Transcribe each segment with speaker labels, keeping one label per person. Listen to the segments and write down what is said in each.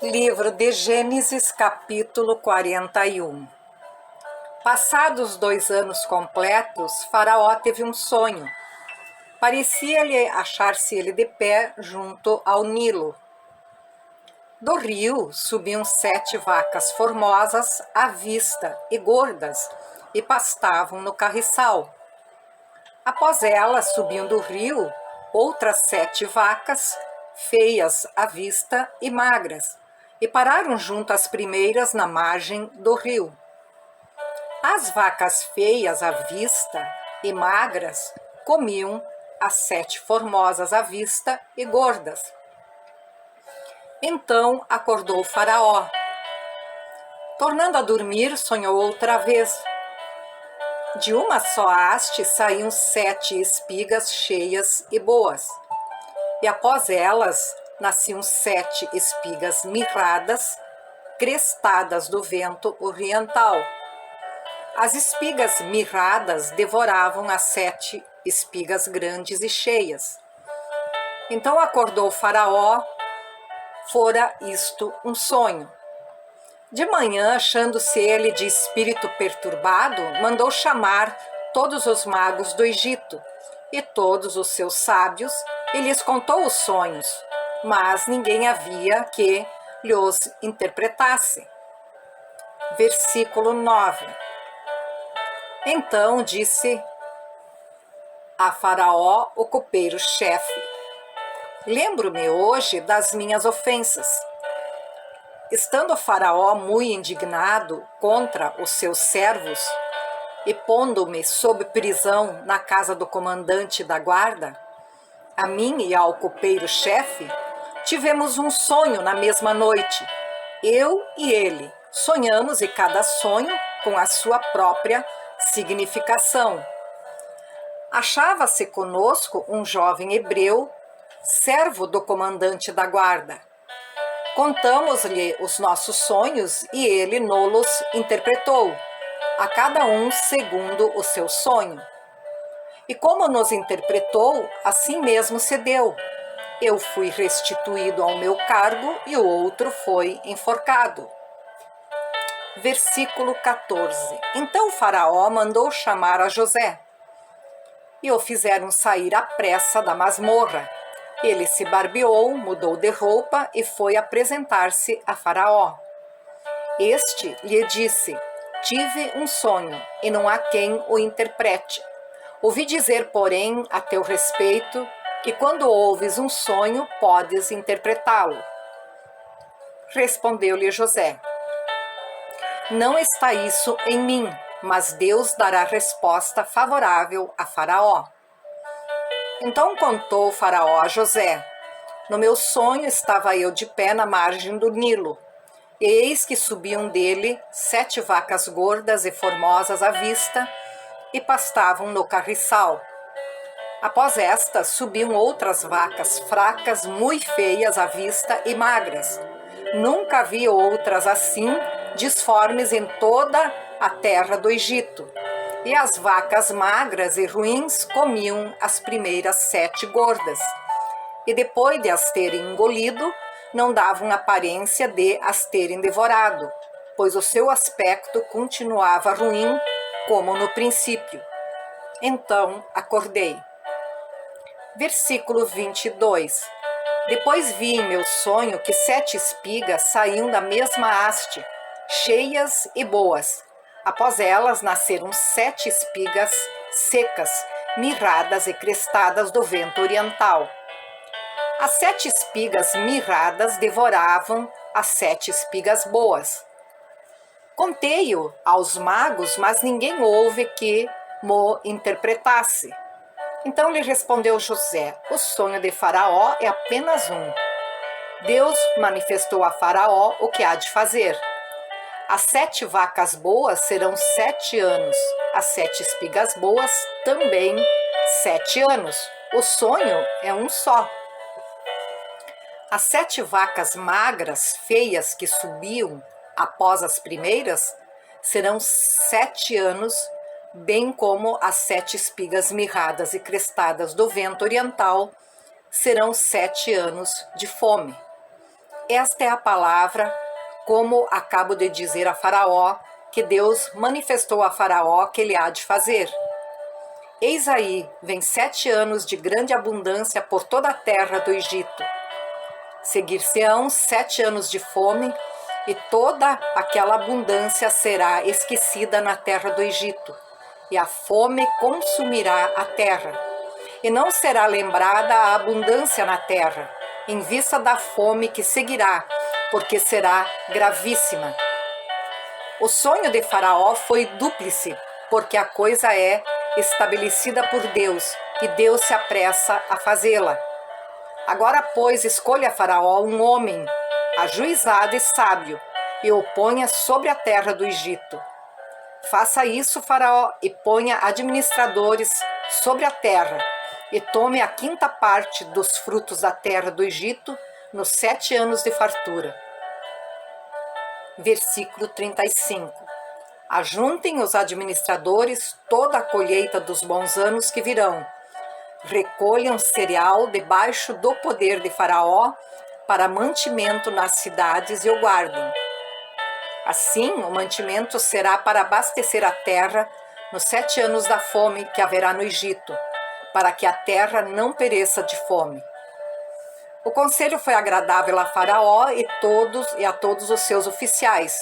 Speaker 1: Livro de Gênesis, capítulo 41. Passados 2 anos completos, Faraó teve um sonho. Parecia-lhe achar-se ele de pé junto ao Nilo. Do rio subiam 7 vacas formosas à vista e gordas, e pastavam no carriçal. Após elas subiam do rio outras 7 vacas, feias à vista e magras, e pararam junto às primeiras na margem do rio. As vacas feias à vista e magras comiam as 7 formosas à vista e gordas. Então acordou Faraó. Tornando a dormir, sonhou outra vez. De uma só haste saíam 7 espigas cheias e boas, e após elas nasciam 7 espigas mirradas, crestadas do vento oriental. As espigas mirradas devoravam as 7 espigas grandes e cheias. Então acordou Faraó, fora isto um sonho. De manhã, achando-se ele de espírito perturbado, mandou chamar todos os magos do Egito e todos os seus sábios, e lhes contou os sonhos, mas ninguém havia que lhos interpretasse. Versículo 9. Então disse a Faraó, o copeiro-chefe: lembro-me hoje das minhas ofensas. Estando Faraó muito indignado contra os seus servos e pondo-me sob prisão na casa do comandante da guarda, a mim e ao copeiro-chefe tivemos um sonho na mesma noite. Eu e ele sonhamos, e cada sonho com a sua própria significação. Achava-se conosco um jovem hebreu, servo do comandante da guarda. Contamos-lhe os nossos sonhos e ele nos interpretou, a cada um segundo o seu sonho. E como nos interpretou, assim mesmo se deu. Eu fui restituído ao meu cargo e o outro foi enforcado. Versículo 14. Então Faraó mandou chamar a José, e o fizeram sair à pressa da masmorra. Ele se barbeou, mudou de roupa e foi apresentar-se a Faraó. Este lhe disse: tive um sonho, e não há quem o interprete. Ouvi dizer, porém, a teu respeito, que quando ouves um sonho, podes interpretá-lo. Respondeu-lhe José: não está isso em mim, mas Deus dará resposta favorável a Faraó. Então contou Faraó a José: no meu sonho estava eu de pé na margem do Nilo, e eis que subiam dele 7 vacas gordas e formosas à vista, e pastavam no carriçal. Após estas subiam outras vacas fracas, muito feias à vista e magras. Nunca vi outras assim, disformes em toda a terra do Egito. E as vacas magras e ruins comiam as primeiras 7 gordas, e depois de as terem engolido, não davam aparência de as terem devorado, pois o seu aspecto continuava ruim, como no princípio. Então acordei. Versículo 22. Depois vi em meu sonho que 7 espigas saíam da mesma haste, cheias e boas. Após elas nasceram 7 espigas secas, mirradas e crestadas do vento oriental. As 7 espigas mirradas devoravam as 7 espigas boas. Contei-o aos magos, mas ninguém houve que mo interpretasse. Então lhe respondeu José: o sonho de Faraó é apenas um. Deus manifestou a Faraó o que há de fazer. As 7 vacas boas serão 7 anos, as 7 espigas boas também 7 anos. O sonho é um só. As 7 vacas magras, feias, que subiam após as primeiras, serão 7 anos, bem como as 7 espigas mirradas e crestadas do vento oriental serão 7 anos de fome. Esta é a palavra, como acabo de dizer a Faraó, que Deus manifestou a Faraó que ele há de fazer. Eis aí, vem 7 anos de grande abundância por toda a terra do Egito. Seguir-se-ão 7 anos de fome, e toda aquela abundância será esquecida na terra do Egito, e a fome consumirá a terra. E não será lembrada a abundância na terra, em vista da fome que seguirá, porque será gravíssima. O sonho de Faraó foi dúplice, porque a coisa é estabelecida por Deus, e Deus se apressa a fazê-la. Agora, pois, escolha Faraó um homem ajuizado e sábio, e o ponha sobre a terra do Egito. Faça isso, Faraó, e ponha administradores sobre a terra, e tome a 5ª parte dos frutos da terra do Egito nos 7 anos de fartura. Versículo 35. Ajuntem os administradores toda a colheita dos bons anos que virão. Recolham cereal debaixo do poder de Faraó para mantimento nas cidades e o guardem. Assim, o mantimento será para abastecer a terra nos 7 anos da fome que haverá no Egito, para que a terra não pereça de fome. O conselho foi agradável a Faraó e a todos os seus oficiais.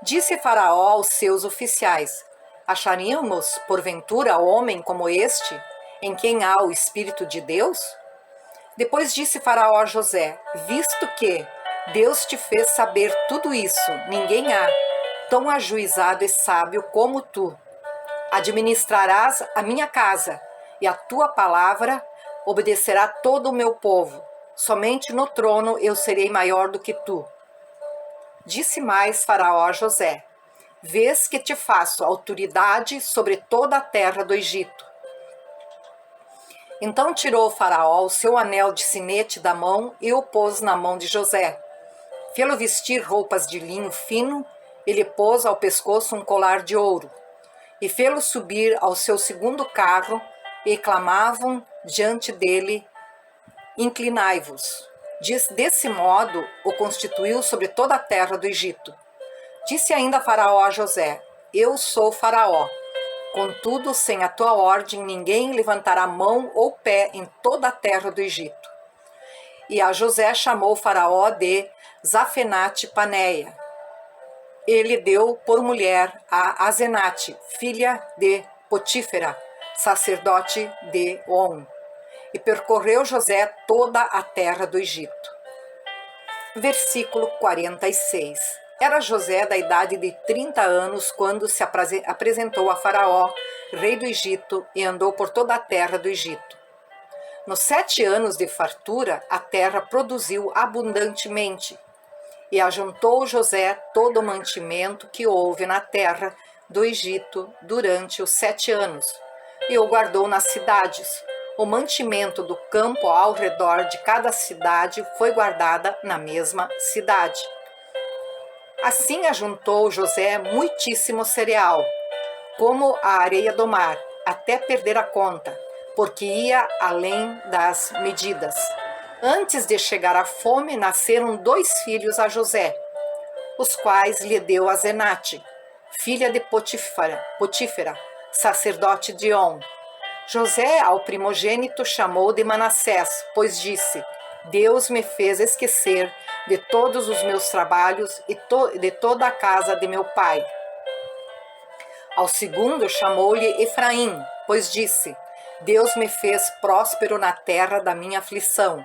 Speaker 1: Disse Faraó aos seus oficiais: acharíamos, porventura, homem como este, em quem há o Espírito de Deus? Depois disse Faraó a José: visto que Deus te fez saber tudo isso, ninguém há tão ajuizado e sábio como tu. Administrarás a minha casa, e a tua palavra obedecerá todo o meu povo. Somente no trono eu serei maior do que tu. Disse mais Faraó a José: vês que te faço autoridade sobre toda a terra do Egito. Então tirou Faraó o seu anel de sinete da mão e o pôs na mão de José. Fê-lo vestir roupas de linho fino e lhe pôs ao pescoço um colar de ouro. E fê-lo subir ao seu 2º carro, e clamavam diante dele: inclinai-vos. Desse modo o constituiu sobre toda a terra do Egito. Disse ainda Faraó a José: eu sou Faraó. Contudo, sem a tua ordem, ninguém levantará mão ou pé em toda a terra do Egito. E a José chamou Faraó de Zafenate-Paneia. Ele deu por mulher a Azenate, filha de Potífera, sacerdote de On. E percorreu José toda a terra do Egito. Versículo 46. Era José da idade de 30 anos quando se apresentou a Faraó, rei do Egito, e andou por toda a terra do Egito. Nos 7 anos de fartura, a terra produziu abundantemente. E ajuntou José todo o mantimento que houve na terra do Egito durante os 7 anos, e o guardou nas cidades. O mantimento do campo ao redor de cada cidade foi guardada na mesma cidade. Assim ajuntou José muitíssimo cereal, como a areia do mar, até perder a conta, porque ia além das medidas. Antes de chegar a fome, nasceram 2 filhos a José, os quais lhe deu Azenate, filha de Potífera, sacerdote de On. José, ao primogênito, chamou de Manassés, pois disse: Deus me fez esquecer de todos os meus trabalhos e de toda a casa de meu pai. Ao segundo chamou-lhe Efraim, pois disse: Deus me fez próspero na terra da minha aflição.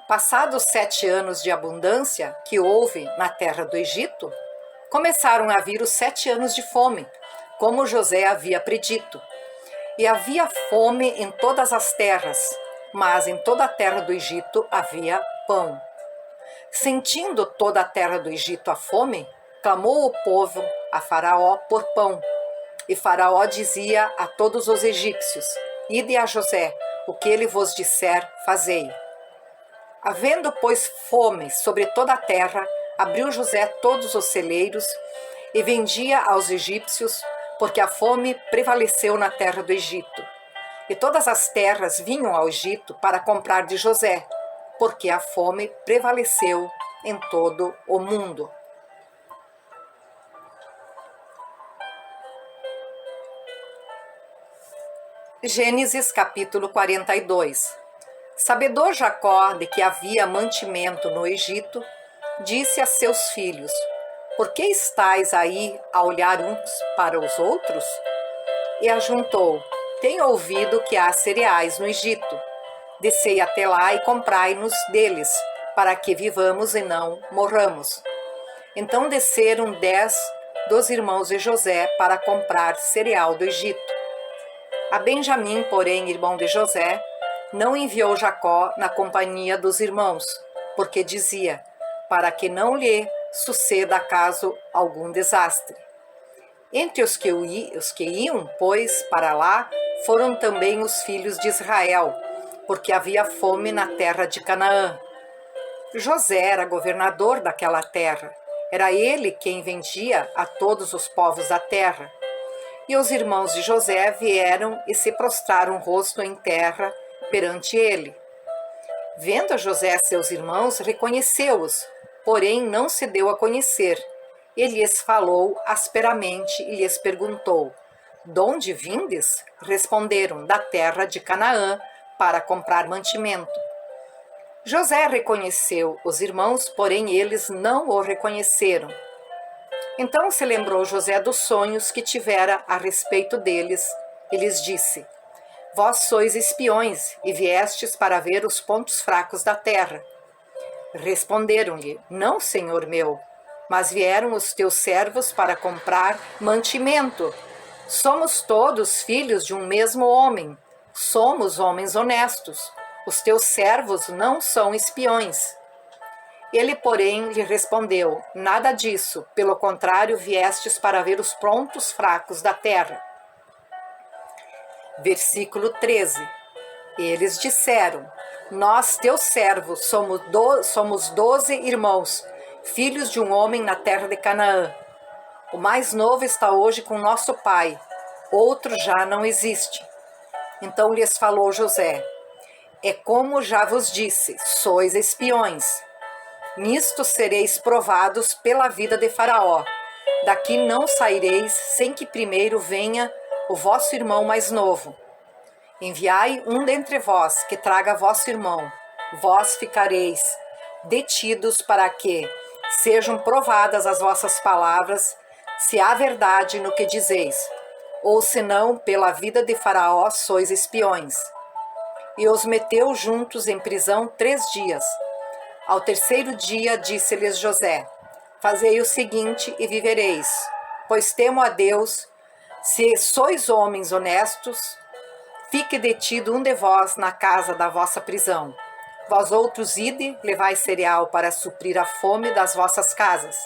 Speaker 1: Passados 7 anos de abundância que houve na terra do Egito, começaram a vir os 7 anos de fome, como José havia predito. E havia fome em todas as terras, mas em toda a terra do Egito havia pão. Sentindo toda a terra do Egito a fome, clamou o povo a Faraó por pão. E Faraó dizia a todos os egípcios: Ide a José, o que ele vos disser, fazei. Havendo, pois, fome sobre toda a terra, abriu José todos os celeiros e vendia aos egípcios, porque a fome prevaleceu na terra do Egito. E todas as terras vinham ao Egito para comprar de José, porque a fome prevaleceu em todo o mundo. Gênesis capítulo 42. Sabedor Jacó de que havia mantimento no Egito, disse a seus filhos: por que estáis aí a olhar uns para os outros? E ajuntou: tenho ouvido que há cereais no Egito. Descei até lá e comprai-nos deles, para que vivamos e não morramos. Então desceram 10 dos irmãos de José para comprar cereal do Egito. A Benjamim, porém, irmão de José, não enviou Jacó na companhia dos irmãos, porque dizia: para que não lhe suceda acaso algum desastre. Entre os que iam, pois, para lá, foram também os filhos de Israel, porque havia fome na terra de Canaã. José era governador daquela terra. Era ele quem vendia a todos os povos da terra. E os irmãos de José vieram e se prostraram o rosto em terra perante ele. Vendo José seus irmãos, reconheceu-os, porém não se deu a conhecer. Ele lhes falou asperamente e lhes perguntou: donde vindes? Responderam: da terra de Canaã, para comprar mantimento. José reconheceu os irmãos, porém eles não o reconheceram. Então se lembrou José dos sonhos que tivera a respeito deles, e lhes disse: vós sois espiões, e viestes para ver os pontos fracos da terra. Responderam-lhe: não, senhor meu, mas vieram os teus servos para comprar mantimento. Somos todos filhos de um mesmo homem, somos homens honestos. Os teus servos não são espiões. Ele, porém, lhe respondeu: nada disso, pelo contrário, viestes para ver os pontos fracos da terra. Versículo 13. Eles disseram: nós, teus servos, somos 12 irmãos, filhos de um homem na terra de Canaã. O mais novo está hoje com nosso pai, outro já não existe. Então lhes falou José: é como já vos disse, sois espiões. Nisto sereis provados pela vida de Faraó. Daqui não saireis sem que primeiro venha o vosso irmão mais novo. Enviai um dentre vós que traga vosso irmão. Vós ficareis detidos para que sejam provadas as vossas palavras, se há verdade no que dizeis, ou senão pela vida de Faraó sois espiões. E os meteu juntos em prisão 3 dias. Ao terceiro dia disse-lhes José: fazei o seguinte e vivereis, pois temo a Deus, se sois homens honestos, fique detido um de vós na casa da vossa prisão. Vós outros ide, levai cereal para suprir a fome das vossas casas,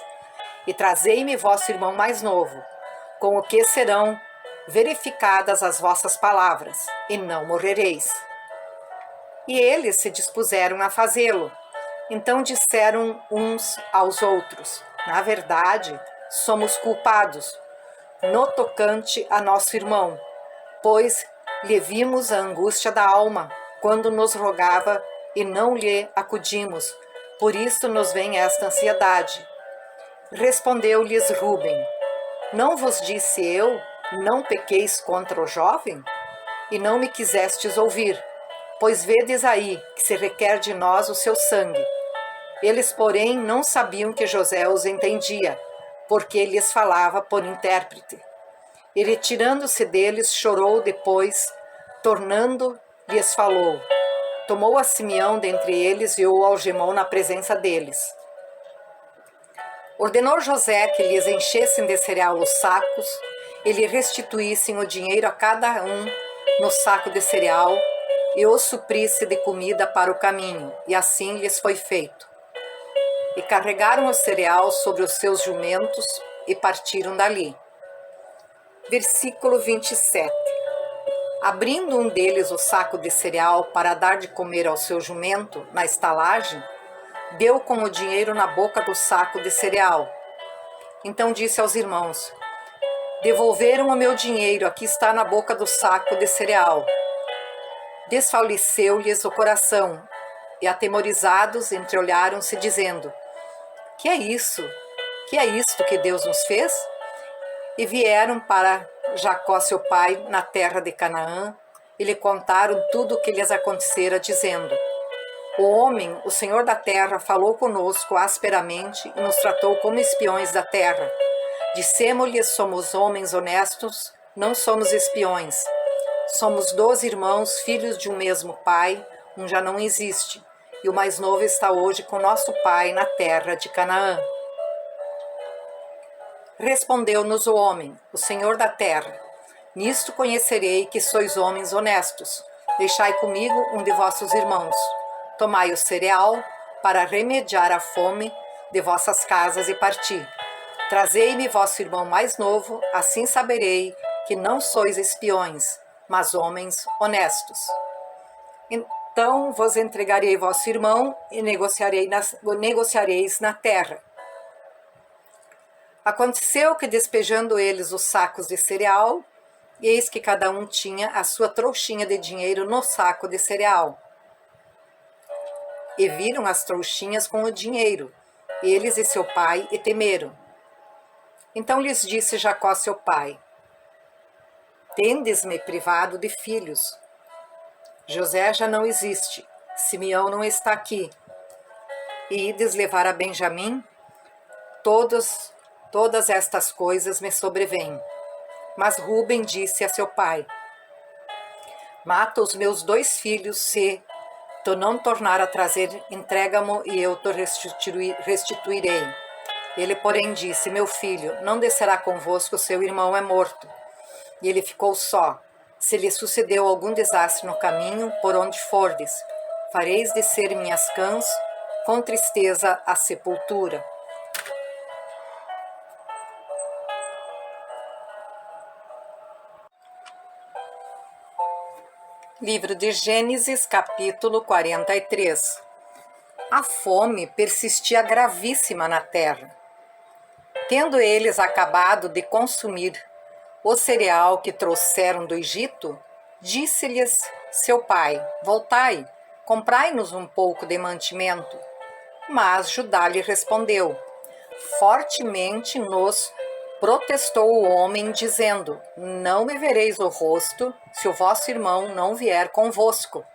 Speaker 1: e trazei-me vosso irmão mais novo, com o que serão verificadas as vossas palavras, e não morrereis. E eles se dispuseram a fazê-lo. Então disseram uns aos outros: na verdade, somos culpados, no tocante a nosso irmão, pois lhe vimos a angústia da alma, quando nos rogava e não lhe acudimos, por isso nos vem esta ansiedade. Respondeu-lhes Rúben: não vos disse eu, não pequeis contra o jovem? E não me quisestes ouvir, pois vedes aí que se requer de nós o seu sangue. Eles, porém, não sabiam que José os entendia, porque lhes falava por intérprete. E retirando-se deles, chorou depois, tornando, lhes falou. Tomou a Simeão dentre eles e o algemou na presença deles. Ordenou José que lhes enchessem de cereal os sacos e lhe restituíssem o dinheiro a cada um no saco de cereal e os suprisse de comida para o caminho, e assim lhes foi feito. E carregaram o cereal sobre os seus jumentos e partiram dali. Versículo 27. Abrindo um deles o saco de cereal para dar de comer ao seu jumento na estalagem, deu com o dinheiro na boca do saco de cereal. Então disse aos irmãos: devolveram o meu dinheiro, aqui está na boca do saco de cereal. Desfaleceu-lhes o coração, e atemorizados entreolharam-se, dizendo: Que é isso? Que é isto que Deus nos fez? E vieram para Jacó seu pai na terra de Canaã e lhe contaram tudo o que lhes acontecera, dizendo: O homem, o Senhor da terra, falou conosco asperamente e nos tratou como espiões da terra. Dissemo-lhes: somos homens honestos, não somos espiões. Somos 12 irmãos, filhos de um mesmo pai, um já não existe, e o mais novo está hoje com nosso pai na terra de Canaã. Respondeu-nos o homem, o Senhor da terra: Nisto conhecerei que sois homens honestos. Deixai comigo um de vossos irmãos. Tomai o cereal para remediar a fome de vossas casas e parti. Trazei-me vosso irmão mais novo, assim saberei que não sois espiões, mas homens honestos. Então vos entregarei vosso irmão e negociareis na terra. Aconteceu que, despejando eles os sacos de cereal, eis que cada um tinha a sua trouxinha de dinheiro no saco de cereal. E viram as trouxinhas com o dinheiro, eles e seu pai, e temeram. Então lhes disse Jacó seu pai: Tendes-me privado de filhos. José já não existe, Simeão não está aqui. E ides levar a Benjamim? Todas estas coisas me sobrevêm. Mas Rúben disse a seu pai: Mata os meus 2 filhos, se tu não tornar a trazer, entrega-mo e eu te restituirei. Ele, porém, disse: Meu filho, não descerá convosco, seu irmão é morto. E ele ficou só. Se lhe sucedeu algum desastre no caminho, por onde fordes, fareis descer minhas cãs com tristeza à sepultura. Livro de Gênesis, capítulo 43. A fome persistia gravíssima na terra. Tendo eles acabado de consumir o cereal que trouxeram do Egito, disse-lhes seu pai: Voltai, comprai-nos um pouco de mantimento. Mas Judá lhe respondeu: Fortemente nos protestou o homem, dizendo: Não me vereis o rosto, se o vosso irmão não vier convosco.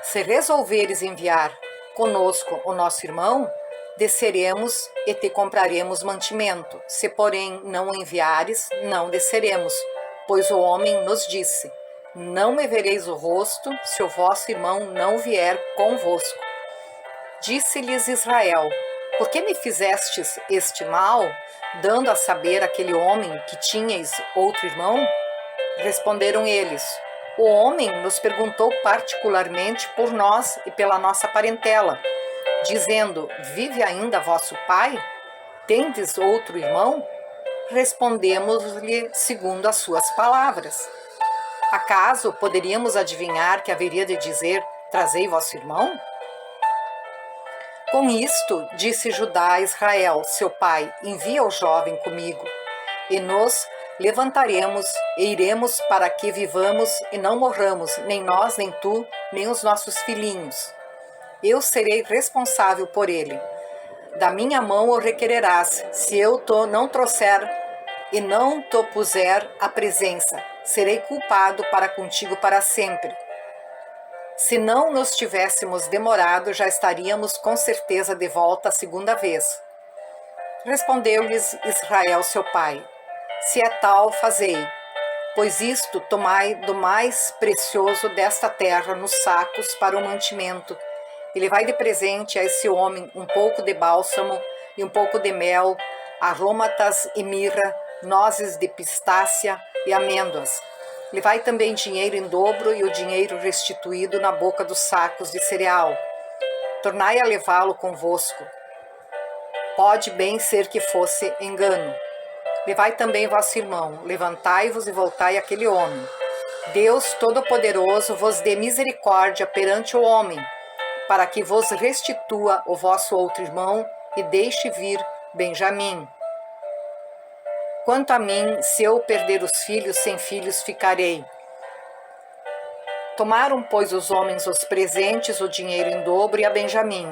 Speaker 1: Se resolveres enviar conosco o nosso irmão, desceremos e te compraremos mantimento. Se, porém, não o enviares, não desceremos. Pois o homem nos disse: Não me vereis o rosto, se o vosso irmão não vier convosco. Disse-lhes Israel: Por que me fizestes este mal, dando a saber aquele homem que tinhais outro irmão? Responderam eles: O homem nos perguntou particularmente por nós e pela nossa parentela, dizendo: Vive ainda vosso pai? Tendes outro irmão? Respondemos-lhe segundo as suas palavras. Acaso poderíamos adivinhar que haveria de dizer: Trazei vosso irmão? Com isto, disse Judá a Israel, seu pai: Envia o jovem comigo, e nos levantaremos e iremos para que vivamos e não morramos, nem nós, nem tu, nem os nossos filhinhos. Eu serei responsável por ele. Da minha mão o requererás, se eu não trouxer e não te puser à presença, serei culpado para contigo para sempre. Se não nos tivéssemos demorado, já estaríamos com certeza de volta a segunda vez. Respondeu-lhes Israel, seu pai: Se é tal, fazei, pois isto tomai do mais precioso desta terra nos sacos para o mantimento. E levai de presente a esse homem um pouco de bálsamo e um pouco de mel, aromatas e mirra, nozes de pistácia e amêndoas. Levai também dinheiro em dobro e o dinheiro restituído na boca dos sacos de cereal. Tornai a levá-lo convosco. Pode bem ser que fosse engano. Levai também vosso irmão, levantai-vos e voltai àquele homem. Deus Todo-Poderoso vos dê misericórdia perante o homem, para que vos restitua o vosso outro irmão e deixe vir Benjamim. Quanto a mim, se eu perder os filhos, sem filhos ficarei. Tomaram, pois, os homens os presentes, o dinheiro em dobro e a Benjamim.